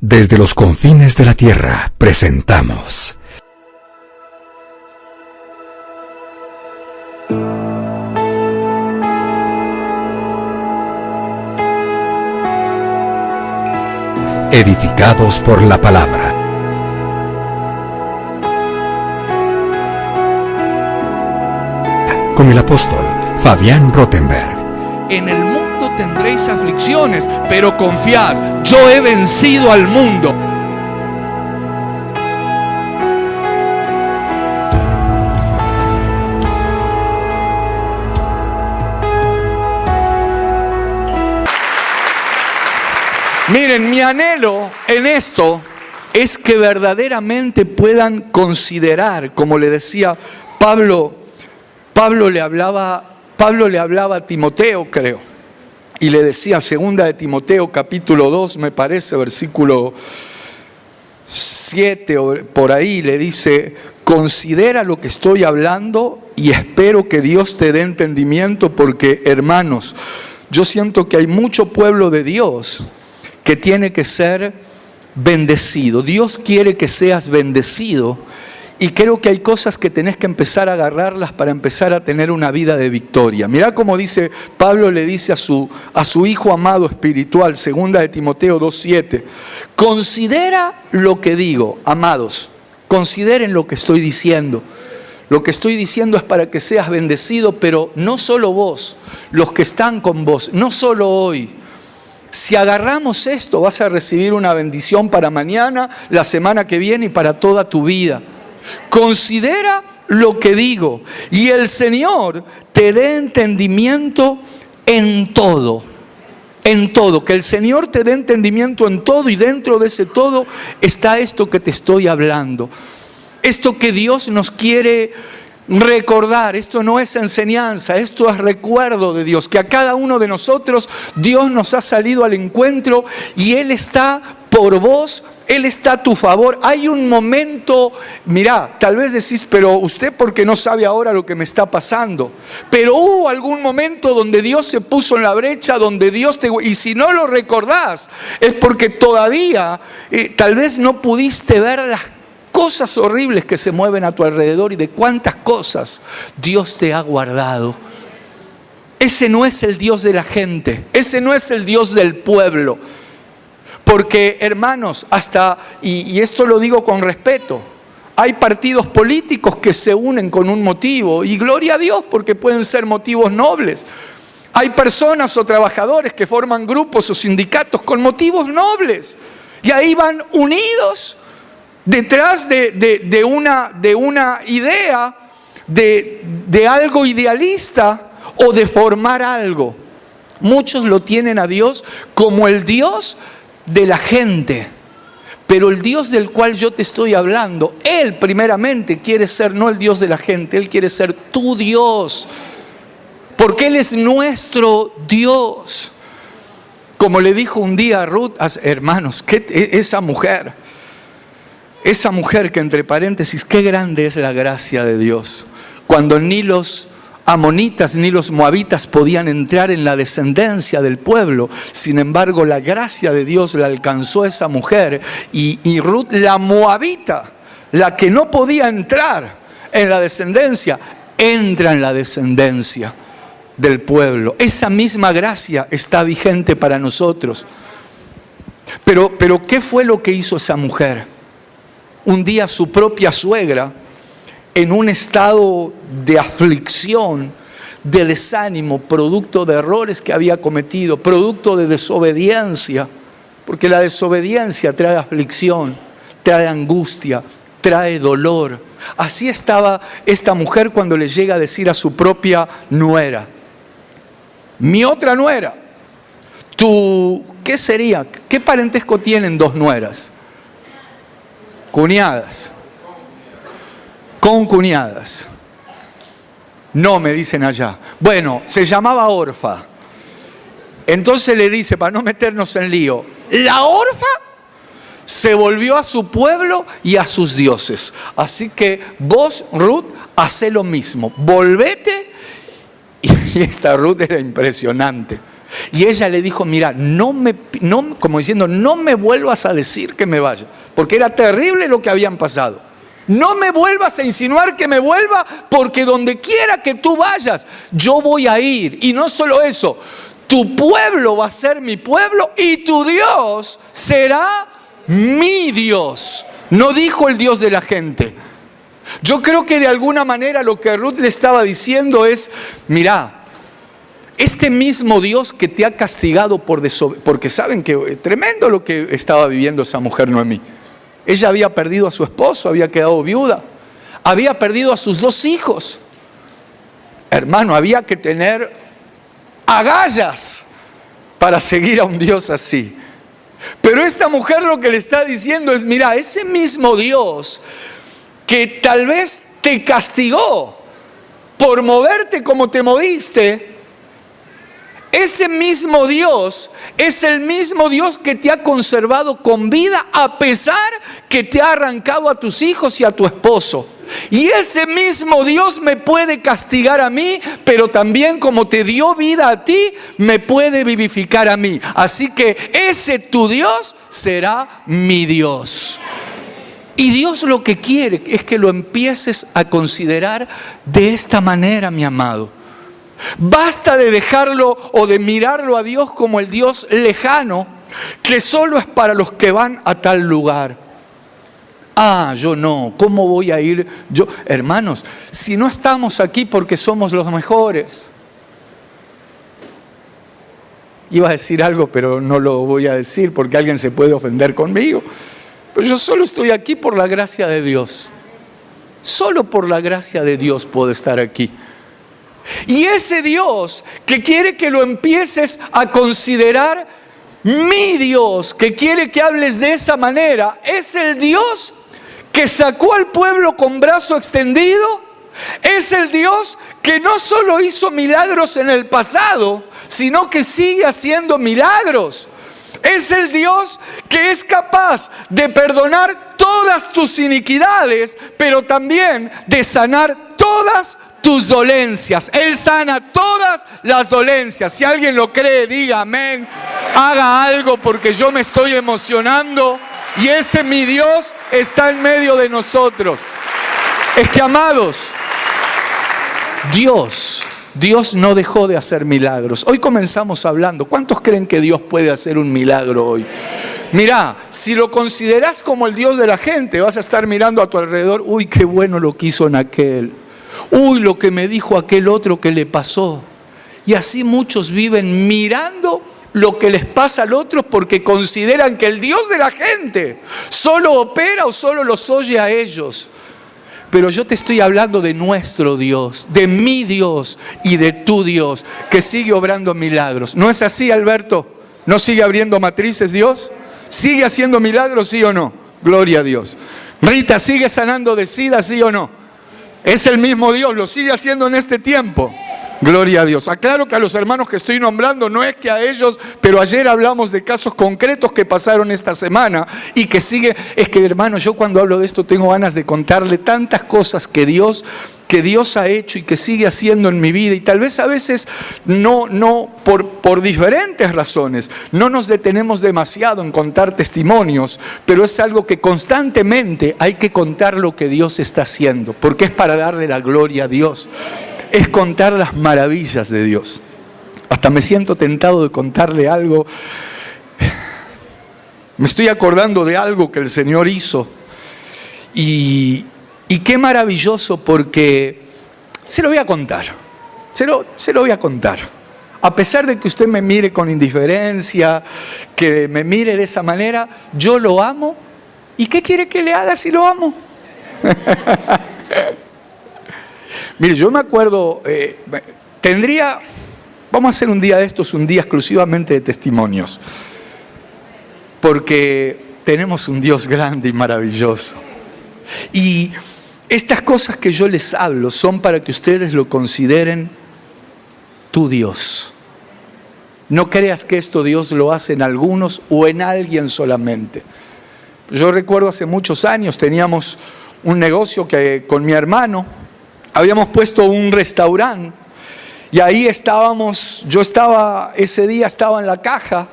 Desde los confines de la tierra presentamos Edificados por la Palabra. Con el apóstol Fabián Rottenberg. En el mundo tendréis aflicciones, pero confiad, yo he vencido al mundo. Miren, mi anhelo en esto es que verdaderamente puedan considerar, como le decía Pablo le hablaba a Timoteo, creo, y le decía, segunda de Timoteo, capítulo 2, me parece, versículo 7 o por ahí, le dice: considera lo que estoy hablando y espero que Dios te dé entendimiento, porque, hermanos, yo siento que hay mucho pueblo de Dios que tiene que ser bendecido. Dios quiere que seas bendecido. Y creo que hay cosas que tenés que empezar a agarrarlas para empezar a tener una vida de victoria. Mirá cómo dice, Pablo le dice a su hijo amado espiritual, segunda de Timoteo 2:7. Considera lo que digo, amados, consideren lo que estoy diciendo. Lo que estoy diciendo es para que seas bendecido, pero no solo vos, los que están con vos, no solo hoy. Si agarramos esto, vas a recibir una bendición para mañana, la semana que viene y para toda tu vida. Considera lo que digo y el Señor te dé entendimiento en todo. En todo, que el Señor te dé entendimiento en todo, y dentro de ese todo está esto que te estoy hablando. Esto que Dios nos quiere recordar. Esto no es enseñanza, esto es recuerdo de Dios, que a cada uno de nosotros Dios nos ha salido al encuentro y Él está por vos, Él está a tu favor. Hay un momento, mirá, tal vez decís, pero usted porque no sabe ahora lo que me está pasando, pero hubo algún momento donde Dios se puso en la brecha, donde Dios te... Y si no lo recordás, es porque todavía tal vez no pudiste ver las cosas horribles que se mueven a tu alrededor y de cuántas cosas Dios te ha guardado. Ese no es el Dios de la gente, ese no es el Dios del pueblo. Porque, hermanos, y esto lo digo con respeto, hay partidos políticos que se unen con un motivo, y gloria a Dios porque pueden ser motivos nobles. Hay personas o trabajadores que forman grupos o sindicatos con motivos nobles, y ahí van unidos detrás de una idea, de algo idealista o de formar algo. Muchos lo tienen a Dios como el Dios de la gente, pero el Dios del cual yo te estoy hablando, Él primeramente quiere ser no el Dios de la gente, Él quiere ser tu Dios, porque Él es nuestro Dios. Como le dijo un día a Ruth, hermanos, esa mujer que, entre paréntesis, qué grande es la gracia de Dios, cuando ni los amonitas ni los moabitas podían entrar en la descendencia del pueblo. Sin embargo, la gracia de Dios la alcanzó a esa mujer, y Ruth, la moabita, la que no podía entrar en la descendencia, entra en la descendencia del pueblo. Esa misma gracia está vigente para nosotros. Pero ¿qué fue lo que hizo esa mujer? Un día su propia suegra, en un estado de aflicción, de desánimo, producto de errores que había cometido, producto de desobediencia, porque la desobediencia trae aflicción, trae angustia, trae dolor. Así estaba esta mujer cuando le llega a decir a su propia nuera: mi otra nuera, ¿qué sería? ¿Qué parentesco tienen dos nueras? Cuñadas. Concuñadas. No, me dicen allá. Bueno, se llamaba Orfa. Entonces le dice, para no meternos en lío, la Orfa se volvió a su pueblo y a sus dioses. Así que vos, Ruth, hacé lo mismo. Volvete. Y esta Ruth era impresionante. Y ella le dijo, mira, como diciendo, no me vuelvas a decir que me vaya, porque era terrible lo que habían pasado. No me vuelvas a insinuar que me vuelva, porque donde quiera que tú vayas, yo voy a ir. Y no solo eso, tu pueblo va a ser mi pueblo y tu Dios será mi Dios. No dijo el Dios de la gente. Yo creo que de alguna manera lo que Ruth le estaba diciendo es, mira, este mismo Dios que te ha castigado porque saben que tremendo lo que estaba viviendo esa mujer Noemí. Ella había perdido a su esposo, había quedado viuda, había perdido a sus 2 hijos. Hermano, había que tener agallas para seguir a un Dios así. Pero esta mujer lo que le está diciendo es, mira, ese mismo Dios que tal vez te castigó por moverte como te moviste, ese mismo Dios es el mismo Dios que te ha conservado con vida a pesar que te ha arrancado a tus hijos y a tu esposo. Y ese mismo Dios me puede castigar a mí, pero también como te dio vida a ti, me puede vivificar a mí. Así que ese tu Dios será mi Dios. Y Dios lo que quiere es que lo empieces a considerar de esta manera, mi amado. Basta de dejarlo o de mirarlo a Dios como el Dios lejano, que solo es para los que van a tal lugar. Ah, yo no, ¿cómo voy a ir? Yo, hermanos, si no estamos aquí porque somos los mejores. Iba a decir algo, pero no lo voy a decir porque alguien se puede ofender conmigo. Pero yo solo estoy aquí por la gracia de Dios. Solo por la gracia de Dios puedo estar aquí. Y ese Dios que quiere que lo empieces a considerar mi Dios, que quiere que hables de esa manera, es el Dios que sacó al pueblo con brazo extendido. Es el Dios que no solo hizo milagros en el pasado, sino que sigue haciendo milagros. Es el Dios que es capaz de perdonar todas tus iniquidades, pero también de sanar todas tus dolencias. Él sana todas las dolencias. Si alguien lo cree, diga amén. Haga algo porque yo me estoy emocionando y ese mi Dios está en medio de nosotros. Es que, amados, Dios no dejó de hacer milagros. Hoy comenzamos hablando. ¿Cuántos creen que Dios puede hacer un milagro hoy? Mirá, si lo considerás como el Dios de la gente, vas a estar mirando a tu alrededor. Uy, qué bueno lo que hizo en aquel. Uy, lo que me dijo aquel otro que le pasó. Y así muchos viven mirando lo que les pasa al otro porque consideran que el Dios de la gente solo opera o solo los oye a ellos. Pero yo te estoy hablando de nuestro Dios, de mi Dios y de tu Dios, que sigue obrando milagros. ¿No es así, Alberto? ¿No sigue abriendo matrices Dios? ¿Sigue haciendo milagros, sí o no? Gloria a Dios. Rita, ¿sigue sanando de SIDA, sí o no? Es el mismo Dios, lo sigue haciendo en este tiempo. Gloria a Dios. Aclaro que a los hermanos que estoy nombrando no es que a ellos, pero ayer hablamos de casos concretos que pasaron esta semana y que sigue. Es que, hermano, yo cuando hablo de esto tengo ganas de contarle tantas cosas que Dios ha hecho y que sigue haciendo en mi vida, y tal vez a veces por diferentes razones no nos detenemos demasiado en contar testimonios, pero es algo que constantemente hay que contar lo que Dios está haciendo, porque es para darle la gloria a Dios. Es contar las maravillas de Dios. Hasta me siento tentado de contarle algo. Me estoy acordando de algo que el Señor hizo. Y qué maravilloso, porque se lo voy a contar. Se lo voy a contar. A pesar de que usted me mire con indiferencia, que me mire de esa manera, yo lo amo. ¿Y qué quiere que le haga si lo amo? Mire, yo me acuerdo, vamos a hacer un día de estos, un día exclusivamente de testimonios, porque tenemos un Dios grande y maravilloso. Y estas cosas que yo les hablo son para que ustedes lo consideren tu Dios. No creas que esto Dios lo hace en algunos o en alguien solamente. Yo recuerdo hace muchos años teníamos un negocio que con mi hermano habíamos puesto un restaurante Y ahí estábamos, ese día estaba en la caja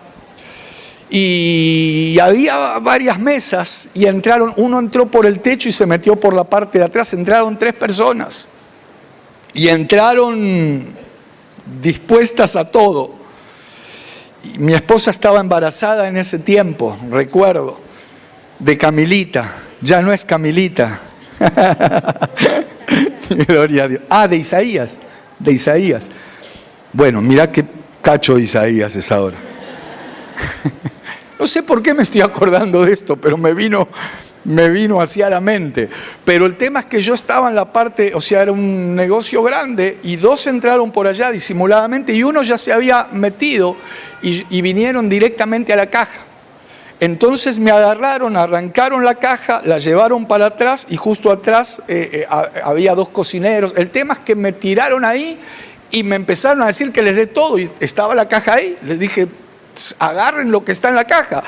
y había varias mesas y uno entró por el techo y se metió por la parte de atrás, entraron 3 personas y entraron dispuestas a todo. Y mi esposa estaba embarazada en ese tiempo, recuerdo, de Camilita, ya no es Camilita. Gloria a Dios. De Isaías. Bueno, mirá qué cacho de Isaías es ahora. No sé por qué me estoy acordando de esto, pero me vino hacia la mente. Pero el tema es que yo estaba en la parte, o sea, era un negocio grande y 2 entraron por allá disimuladamente y uno ya se había metido y vinieron directamente a la caja. Entonces me agarraron, arrancaron la caja, la llevaron para atrás y justo atrás había 2 cocineros. El tema es que me tiraron ahí y me empezaron a decir que les dé todo y estaba la caja ahí. Les dije, agarren lo que está en la caja.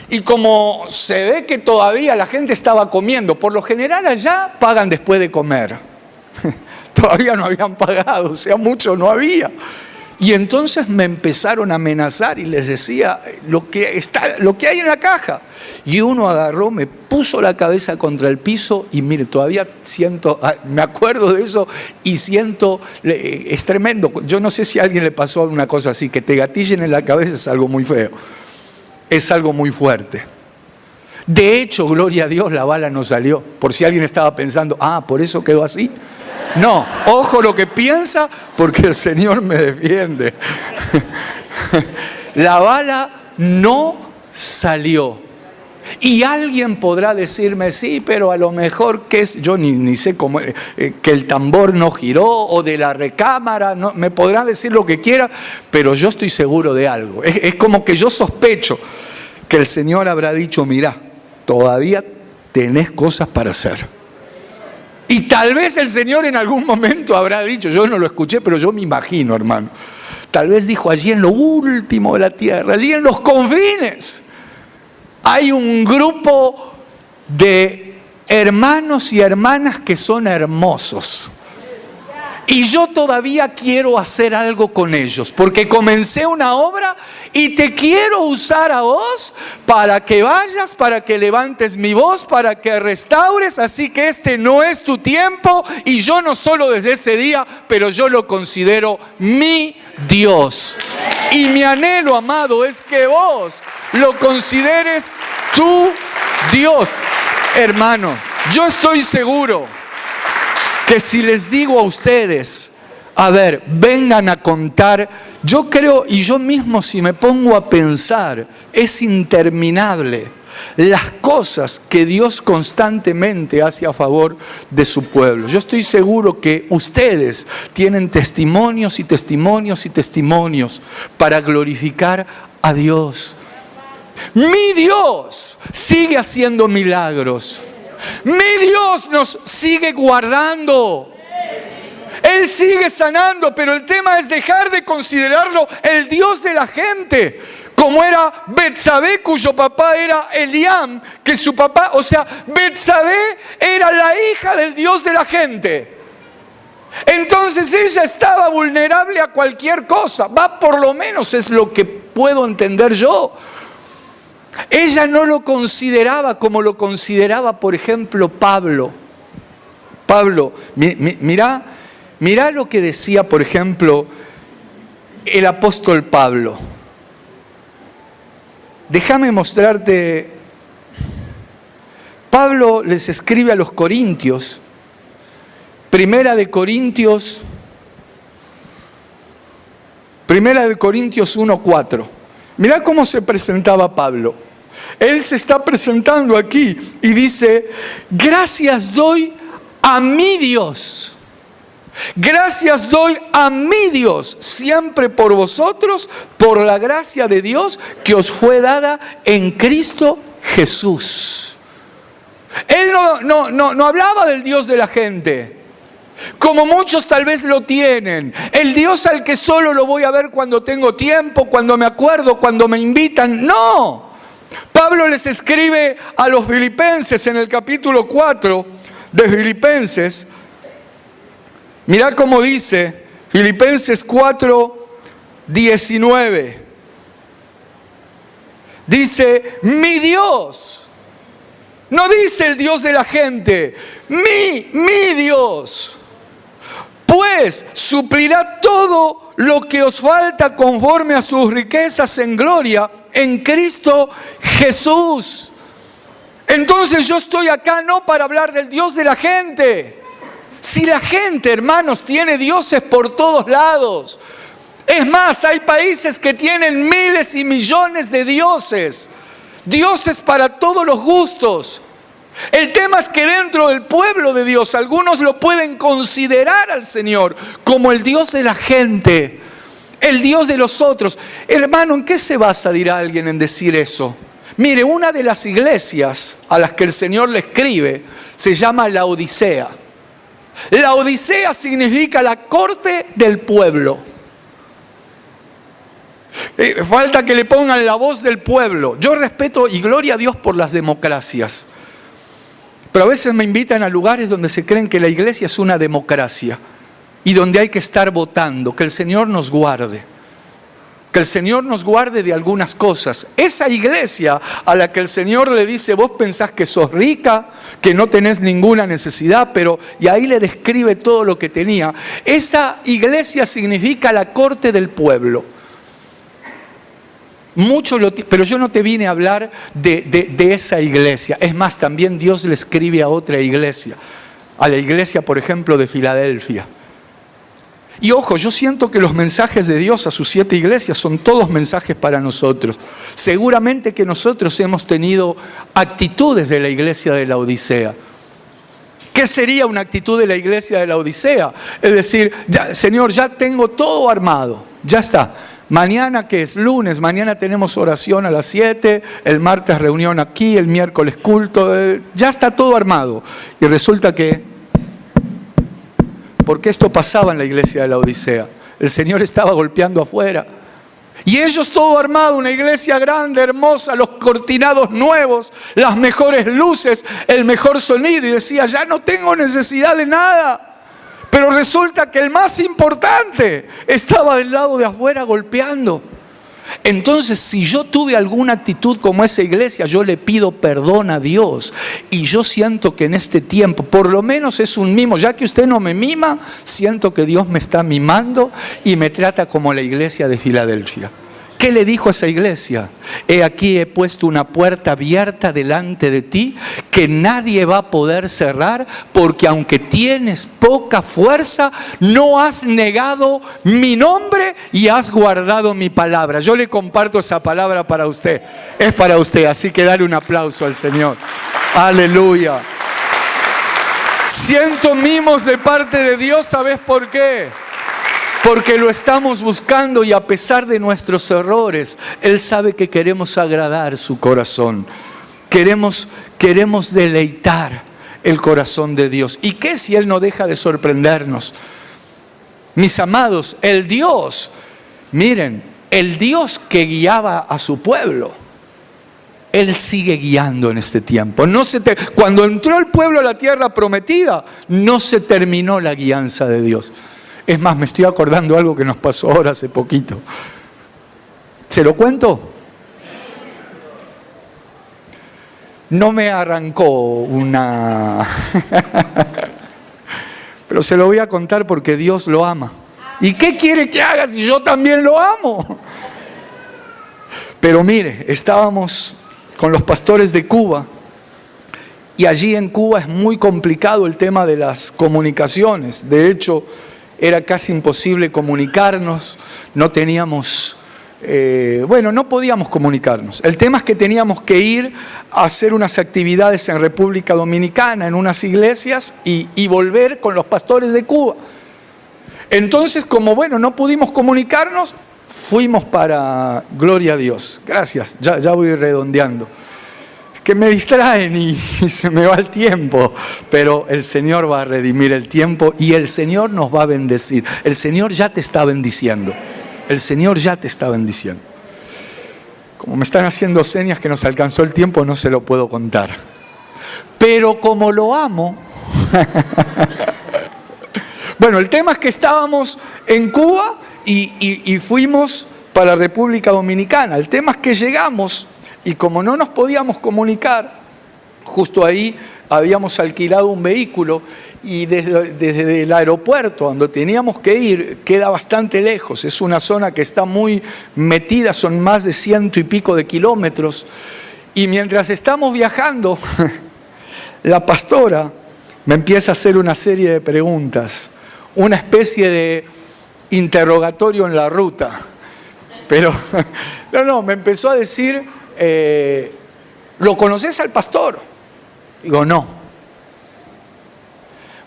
Y como se ve que todavía la gente estaba comiendo, por lo general allá pagan después de comer. Todavía no habían pagado, o sea, mucho no había. Y entonces me empezaron a amenazar y les decía lo que hay en la caja. Y uno agarró, me puso la cabeza contra el piso y mire, todavía me acuerdo de eso y siento, es tremendo. Yo no sé si a alguien le pasó una cosa así, que te gatillen en la cabeza es algo muy feo. Es algo muy fuerte. De hecho, gloria a Dios, la bala no salió. Por si alguien estaba pensando, por eso quedó así. No, ojo lo que piensa, porque el Señor me defiende. La bala no salió. Y alguien podrá decirme, sí, pero a lo mejor yo ni sé cómo, que el tambor no giró o de la recámara, no, me podrá decir lo que quiera, pero yo estoy seguro de algo. Es como que yo sospecho que el Señor habrá dicho, mirá, todavía tenés cosas para hacer. Y tal vez el Señor en algún momento habrá dicho, yo no lo escuché, pero yo me imagino, hermano. Tal vez dijo, allí en lo último de la tierra, allí en los confines, hay un grupo de hermanos y hermanas que son hermosos. Y yo todavía quiero hacer algo con ellos, porque comencé una obra y te quiero usar a vos para que vayas, para que levantes mi voz, para que restaures. Así que este no es tu tiempo y yo no solo desde ese día, pero yo lo considero mi Dios. Y mi anhelo, amado, es que vos lo consideres tu Dios. Hermano, yo estoy seguro que si les digo a ustedes, a ver, vengan a contar, yo creo, y yo mismo si me pongo a pensar, es interminable las cosas que Dios constantemente hace a favor de su pueblo. Yo estoy seguro que ustedes tienen testimonios y testimonios y testimonios para glorificar a Dios. Mi Dios sigue haciendo milagros. Mi Dios nos sigue guardando. Él sigue sanando, pero el tema es dejar de considerarlo el Dios de la gente, como era Betsabé, cuyo papá era Eliam, que su papá, o sea, Betsabé era la hija del Dios de la gente. Entonces ella estaba vulnerable a cualquier cosa. Por lo menos es lo que puedo entender yo. Ella no lo consideraba como lo consideraba, por ejemplo, Pablo. Pablo, mirá lo que decía, por ejemplo, el apóstol Pablo. Déjame mostrarte. Pablo les escribe a los Corintios, Primera de Corintios 1:4. Mirá cómo se presentaba Pablo. Él se está presentando aquí y dice, gracias doy a mi Dios. Gracias doy a mi Dios siempre por vosotros, por la gracia de Dios que os fue dada en Cristo Jesús. Él no hablaba del Dios de la gente, como muchos tal vez lo tienen. El Dios al que solo lo voy a ver cuando tengo tiempo, cuando me acuerdo, cuando me invitan. No. Pablo les escribe a los filipenses en el capítulo 4 de Filipenses. Mirá cómo dice, Filipenses 4:19. Dice, mi Dios. No dice el Dios de la gente. Mi Dios. Pues suplirá todo lo que os falta conforme a sus riquezas en gloria en Cristo Jesús. Entonces yo estoy acá no para hablar del Dios de la gente. Si la gente, hermanos, tiene dioses por todos lados. Es más, hay países que tienen miles y millones de dioses. Dioses para todos los gustos. El tema es que dentro del pueblo de Dios, algunos lo pueden considerar al Señor como el Dios de la gente, el Dios de los otros. Hermano, ¿en qué se basa, dirá alguien, en decir eso? Mire, una de las iglesias a las que el Señor le escribe se llama la Odisea. La Odisea significa la corte del pueblo. Falta que le pongan la voz del pueblo. Yo respeto y gloria a Dios por las democracias. Pero a veces me invitan a lugares donde se creen que la iglesia es una democracia y donde hay que estar votando. Que el Señor nos guarde. Que el Señor nos guarde de algunas cosas. Esa iglesia a la que el Señor le dice, vos pensás que sos rica, que no tenés ninguna necesidad, y ahí le describe todo lo que tenía. Esa iglesia significa la corte del pueblo. Pero yo no te vine a hablar de esa iglesia. Es más, también Dios le escribe a otra iglesia. A la iglesia, por ejemplo, de Filadelfia. Y ojo, yo siento que los mensajes de Dios a sus 7 iglesias son todos mensajes para nosotros. Seguramente que nosotros hemos tenido actitudes de la iglesia de la Odisea. ¿Qué sería una actitud de la iglesia de la Odisea? Es decir, Señor, ya tengo todo armado, ya está. Mañana, que es lunes, mañana tenemos oración a las 7, el martes reunión aquí, el miércoles culto, ya está todo armado. Y resulta que, porque esto pasaba en la iglesia de la Odisea, el Señor estaba golpeando afuera. Y ellos todo armado, una iglesia grande, hermosa, los cortinados nuevos, las mejores luces, el mejor sonido. Y decía, ya no tengo necesidad de nada. Pero resulta que el más importante estaba del lado de afuera golpeando. Entonces, si yo tuve alguna actitud como esa iglesia, yo le pido perdón a Dios. Y yo siento que en este tiempo, por lo menos es un mimo, ya que usted no me mima, siento que Dios me está mimando y me trata como la iglesia de Filadelfia. ¿Qué le dijo a esa iglesia? He aquí he puesto una puerta abierta delante de ti que nadie va a poder cerrar, porque aunque tienes poca fuerza, no has negado mi nombre y has guardado mi palabra. Yo le comparto esa palabra para usted. Es para usted, así que dale un aplauso al Señor. Aleluya. Siento mimos de parte de Dios, ¿sabes por qué? Porque lo estamos buscando y a pesar de nuestros errores, Él sabe que queremos agradar su corazón. Queremos deleitar el corazón de Dios. ¿Y qué si Él no deja de sorprendernos? Mis amados, el Dios que guiaba a su pueblo, Él sigue guiando en este tiempo. Cuando entró el pueblo a la tierra prometida, no se terminó la guianza de Dios. Es más, me estoy acordando algo que nos pasó ahora hace poquito. ¿Se lo cuento? No me arrancó una... Pero se lo voy a contar porque Dios lo ama. ¿Y qué quiere que haga si yo también lo amo? Pero mire, estábamos con los pastores de Cuba. Y allí en Cuba es muy complicado el tema de las comunicaciones. De hecho, era casi imposible comunicarnos, no teníamos, no podíamos comunicarnos. El tema es que teníamos que ir a hacer unas actividades en República Dominicana, en unas iglesias, y volver con los pastores de Cuba. Entonces, como no pudimos comunicarnos, fuimos para, gloria a Dios, gracias, ya voy redondeando. Que me distraen y se me va el tiempo, pero el Señor va a redimir el tiempo y el Señor nos va a bendecir. El Señor ya te está bendiciendo. El Señor ya te está bendiciendo. Como me están haciendo señas que nos alcanzó el tiempo, no se lo puedo contar. Pero como lo amo, Bueno, el tema es que estábamos en Cuba y fuimos para República Dominicana. El tema es que llegamos y como no nos podíamos comunicar, justo ahí habíamos alquilado un vehículo y desde el aeropuerto donde teníamos que ir queda bastante lejos. Es una zona que está muy metida, son más de 100 y pico de kilómetros. Y mientras estamos viajando, la pastora me empieza a hacer una serie de preguntas, una especie de interrogatorio en la ruta. Pero, me empezó a decir, ¿lo conoces al pastor? Digo, no.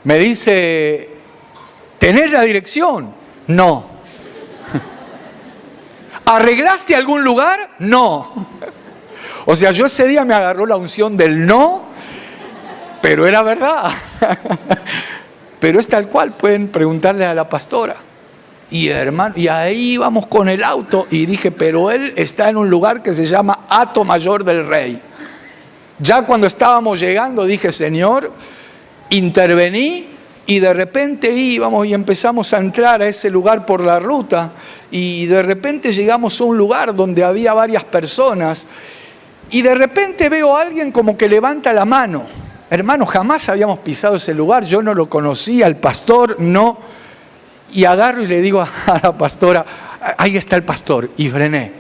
Me dice, ¿tenés la dirección? No. ¿Arreglaste algún lugar? No. O sea, yo ese día me agarró la unción del no, pero era verdad. Pero es tal cual, pueden preguntarle a la pastora. Y hermano, y ahí íbamos con el auto y dije, pero él está en un lugar que se llama Hato Mayor del Rey. Ya cuando estábamos llegando dije, Señor, intervení y de repente íbamos y empezamos a entrar a ese lugar por la ruta y de repente llegamos a un lugar donde había varias personas y de repente veo a alguien como que levanta la mano. Hermano, jamás habíamos pisado ese lugar, yo no lo conocía, el pastor no. Y agarro y le digo a la pastora, ahí está el pastor, y frené.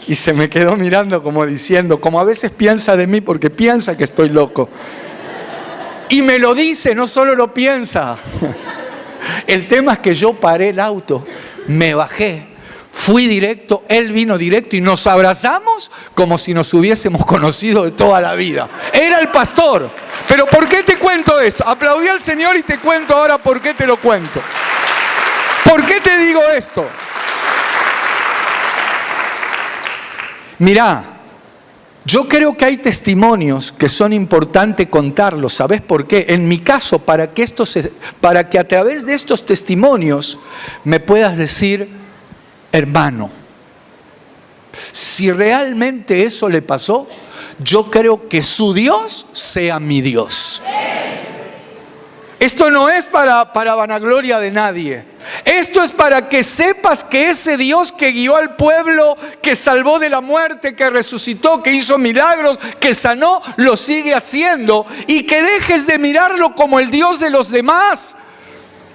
Y se me quedó mirando como diciendo, como a veces piensa de mí porque piensa que estoy loco. Y me lo dice, no solo lo piensa. El tema es que yo paré el auto, me bajé, fui directo, él vino directo y nos abrazamos como si nos hubiésemos conocido de toda la vida. Era el pastor. Pero ¿por qué te cuento esto? Aplaudí al Señor y te cuento ahora por qué te lo cuento. ¿Por qué te digo esto? Mirá, yo creo que hay testimonios que son importantes contarlos. ¿Sabés por qué? En mi caso, para que a través de estos testimonios me puedas decir, hermano, si realmente eso le pasó, yo creo que su Dios sea mi Dios. Esto no es para vanagloria de nadie. Esto es para que sepas que ese Dios que guió al pueblo, que salvó de la muerte, que resucitó, que hizo milagros, que sanó, lo sigue haciendo. Y que dejes de mirarlo como el Dios de los demás.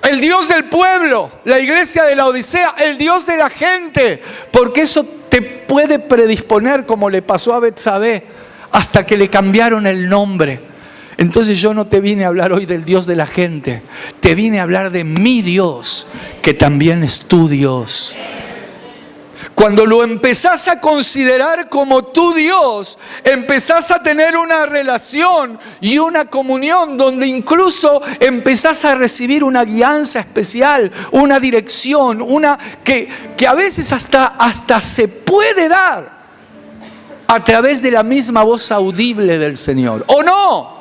El Dios del pueblo, la iglesia de la Odisea, el Dios de la gente. Porque eso te puede predisponer como le pasó a Betsabé, hasta que le cambiaron el nombre. Entonces yo no te vine a hablar hoy del Dios de la gente, te vine a hablar de mi Dios, que también es tu Dios. Cuando lo empezás a considerar como tu Dios, empezás a tener una relación y una comunión donde incluso empezás a recibir una guianza especial, una dirección, que a veces hasta se puede dar a través de la misma voz audible del Señor. ¿O no?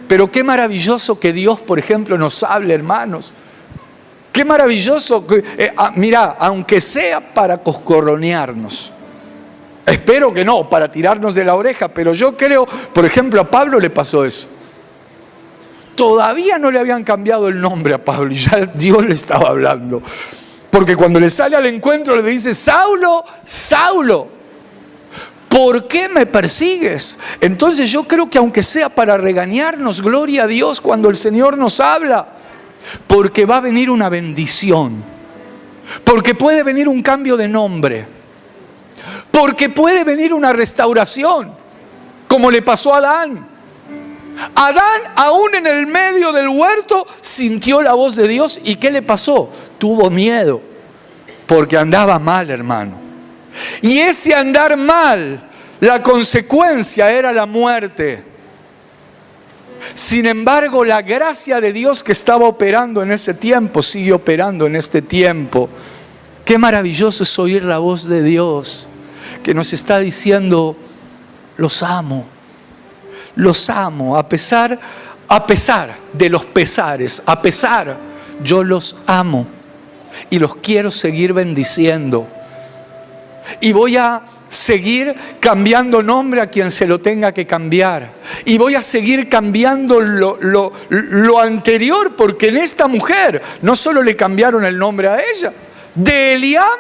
Pero qué maravilloso que Dios, por ejemplo, nos hable, hermanos. Qué maravilloso, mira, aunque sea para coscorronearnos. Espero que no, para tirarnos de la oreja, pero yo creo, por ejemplo, a Pablo le pasó eso. Todavía no le habían cambiado el nombre a Pablo y ya Dios le estaba hablando. Porque cuando le sale al encuentro le dice, Saulo, Saulo, ¿por qué me persigues? Entonces yo creo que aunque sea para regañarnos, gloria a Dios cuando el Señor nos habla. Porque va a venir una bendición. Porque puede venir un cambio de nombre. Porque puede venir una restauración. Como le pasó a Adán. Adán, aún en el medio del huerto, sintió la voz de Dios. ¿Y qué le pasó? Tuvo miedo. Porque andaba mal, hermano. Y ese andar mal, la consecuencia era la muerte. Sin embargo, la gracia de Dios que estaba operando en ese tiempo, sigue operando en este tiempo. Qué maravilloso es oír la voz de Dios, que nos está diciendo, los amo, a pesar de los pesares, yo los amo y los quiero seguir bendiciendo. Y voy a seguir cambiando nombre a quien se lo tenga que cambiar. Y voy a seguir cambiando lo anterior, porque en esta mujer no solo le cambiaron el nombre a ella, de Eliam,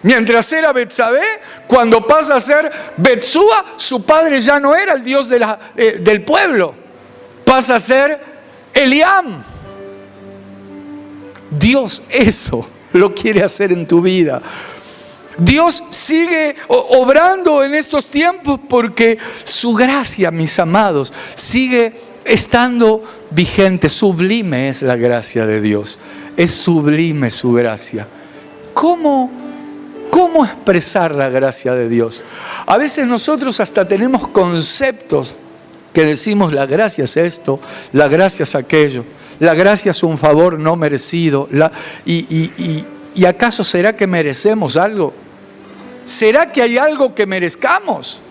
mientras era Betsabé, cuando pasa a ser Betsúa, su padre ya no era el Dios del pueblo, pasa a ser Eliam. Dios eso lo quiere hacer en tu vida. Dios sigue obrando en estos tiempos porque su gracia, mis amados, sigue estando vigente. Sublime es la gracia de Dios. Es sublime su gracia. ¿Cómo expresar la gracia de Dios? A veces nosotros hasta tenemos conceptos que decimos: la gracia es esto, la gracia es aquello, la gracia es un favor no merecido. ¿Y acaso será que merecemos algo? ¿Será que hay algo que merezcamos?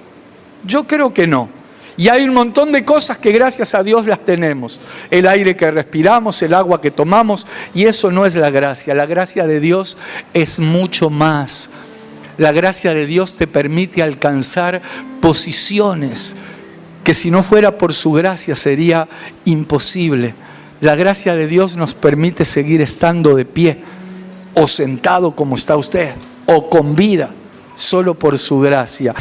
Yo creo que no. Y hay un montón de cosas que gracias a Dios las tenemos. El aire que respiramos, el agua que tomamos, y eso no es la gracia. La gracia de Dios es mucho más. La gracia de Dios te permite alcanzar posiciones que si no fuera por su gracia sería imposible. La gracia de Dios nos permite seguir estando de pie, o sentado como está usted, o con vida, solo por su gracia.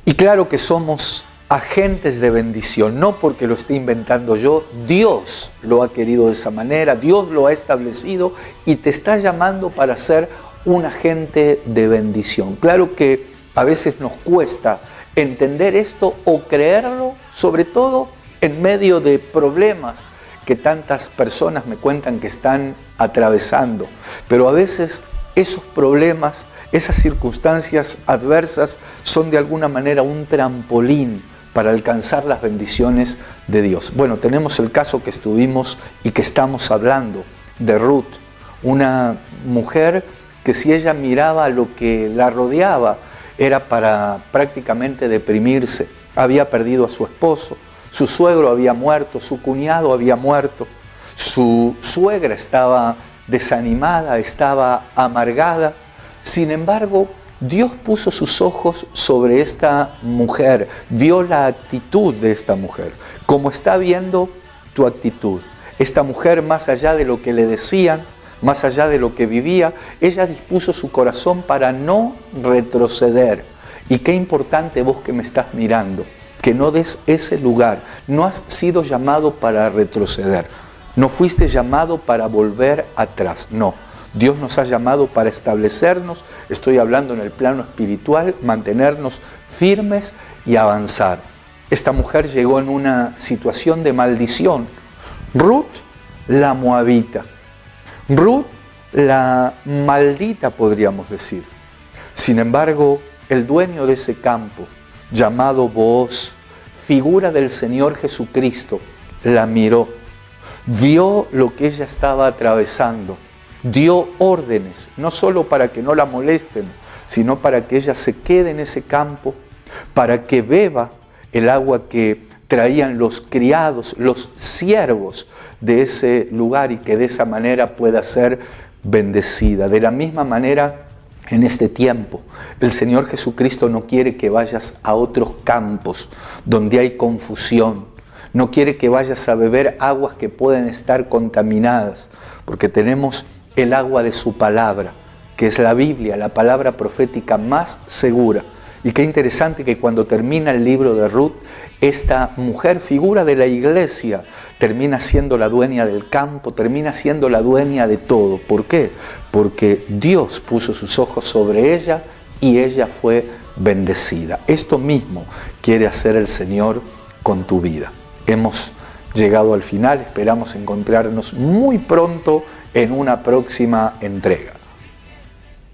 Y claro que somos agentes de bendición, no porque lo esté inventando yo. Dios lo ha querido de esa manera, Dios lo ha establecido y te está llamando para ser un agente de bendición. Claro que a veces nos cuesta entender esto o creerlo, sobre todo en medio de problemas que tantas personas me cuentan que están atravesando. Pero a veces esos problemas, esas circunstancias adversas son de alguna manera un trampolín para alcanzar las bendiciones de Dios. Bueno, tenemos el caso que estuvimos y que estamos hablando de Ruth, una mujer que si ella miraba lo que la rodeaba era para prácticamente deprimirse. Había perdido a su esposo, su suegro había muerto, su cuñado había muerto, su suegra estaba desanimada, estaba amargada. Sin embargo, Dios puso sus ojos sobre esta mujer, vio la actitud de esta mujer, como está viendo tu actitud. Esta mujer, más allá de lo que le decían, más allá de lo que vivía, ella dispuso su corazón para no retroceder. Y qué importante, vos que me estás mirando, que no des ese lugar. No has sido llamado para retroceder, no fuiste llamado para volver atrás, no. Dios nos ha llamado para establecernos, estoy hablando en el plano espiritual, mantenernos firmes y avanzar. Esta mujer llegó en una situación de maldición. Ruth, la moabita. Ruth, la maldita, podríamos decir. Sin embargo, el dueño de ese campo, llamado Booz, figura del Señor Jesucristo, la miró, vio lo que ella estaba atravesando. Dio órdenes, no solo para que no la molesten, sino para que ella se quede en ese campo, para que beba el agua que traían los criados, los siervos de ese lugar y que de esa manera pueda ser bendecida. De la misma manera, en este tiempo, el Señor Jesucristo no quiere que vayas a otros campos donde hay confusión. No quiere que vayas a beber aguas que pueden estar contaminadas, porque tenemos el agua de su palabra, que es la Biblia, la palabra profética más segura. Y qué interesante que cuando termina el libro de Ruth, esta mujer, figura de la iglesia, termina siendo la dueña del campo, termina siendo la dueña de todo. ¿Por qué? Porque Dios puso sus ojos sobre ella y ella fue bendecida. Esto mismo quiere hacer el Señor con tu vida. Hemos llegado al final, esperamos encontrarnos muy pronto en una próxima entrega.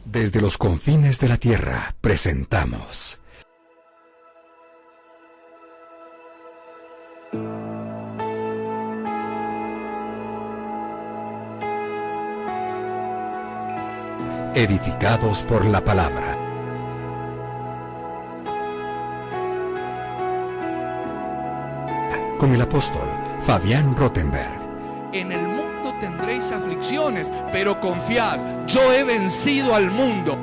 Desde los confines de la tierra presentamos edificados por la palabra. Con el apóstol Fabián Rottenberg. En el mundo tendréis aflicciones, pero confiad, yo he vencido al mundo.